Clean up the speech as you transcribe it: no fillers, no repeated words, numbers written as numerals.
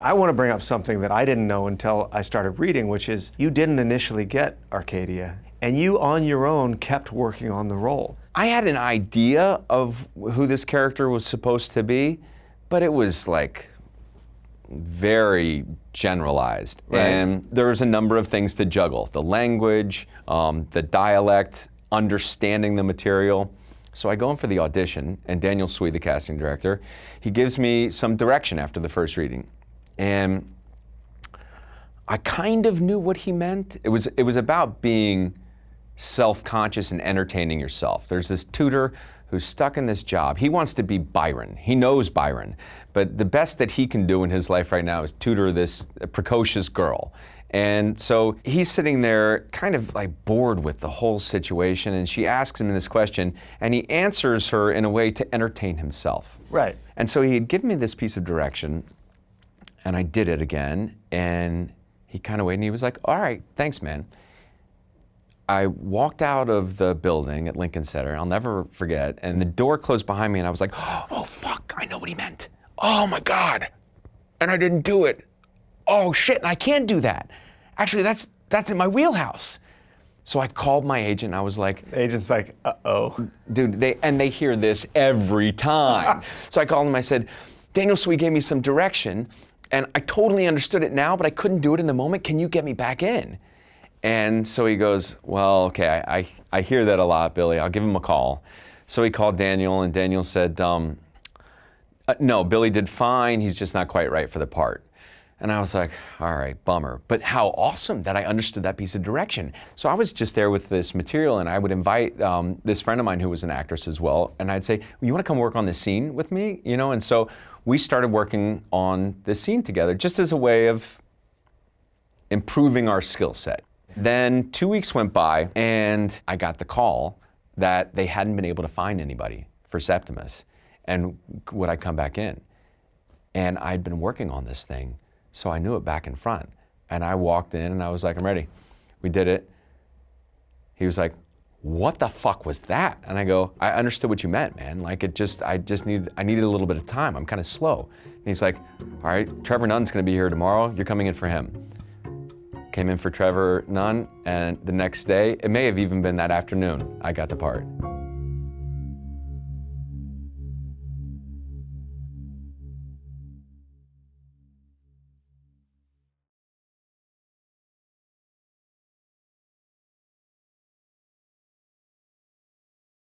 I want to bring up something that I didn't know until I started reading, which is you didn't initially get Arcadia, and you on your own kept working on the role. I had an idea of who this character was supposed to be, but it was like very generalized. Right. And there was a number of things to juggle. The language, the dialect, understanding the material. So I go in for the audition, and Daniel Swee, the casting director, he gives me some direction after the first reading. And I kind of knew what he meant. It was about being self-conscious and entertaining yourself. There's this tutor who's stuck in this job. He wants to be Byron. He knows Byron. But the best that he can do in his life right now is tutor this precocious girl. And so he's sitting there kind of like bored with the whole situation, and she asks him this question, and he answers her in a way to entertain himself. Right. And so he had given me this piece of direction, and I did it again, and he kind of waited, and he was like, all right, thanks, man. I walked out of the building at Lincoln Center, I'll never forget, and the door closed behind me, and I was like, oh, fuck, I know what he meant. Oh, my God. And I didn't do it. Oh, shit, and I can't do that. Actually, that's in my wheelhouse. So I called my agent, and I was like... The agent's like, uh-oh. Dude, they hear this every time. So I called him, I said, Daniel Swee gave me some direction, and I totally understood it now, but I couldn't do it in the moment. Can you get me back in? And so he goes, well, okay, I hear that a lot, Billy. I'll give him a call. So he called Daniel, and Daniel said, no, Billy did fine. He's just not quite right for the part. And I was like, all right, bummer. But how awesome that I understood that piece of direction. So I was just there with this material, and I would invite this friend of mine who was an actress as well, and I'd say, you want to come work on this scene with me? You know, and so we started working on this scene together just as a way of improving our skill set. Then 2 weeks went by, and I got the call that they hadn't been able to find anybody for Septimus, and would I come back in? And I'd been working on this thing, so I knew it back and front. And I walked in, and I was like, I'm ready. We did it. He was like, what the fuck was that? And I go, I understood what you meant, man. Like I needed a little bit of time. I'm kind of slow. And he's like, all right, Trevor Nunn's gonna be here tomorrow. You're coming in for him. Came in for Trevor Nunn, and the next day, it may have even been that afternoon, I got the part.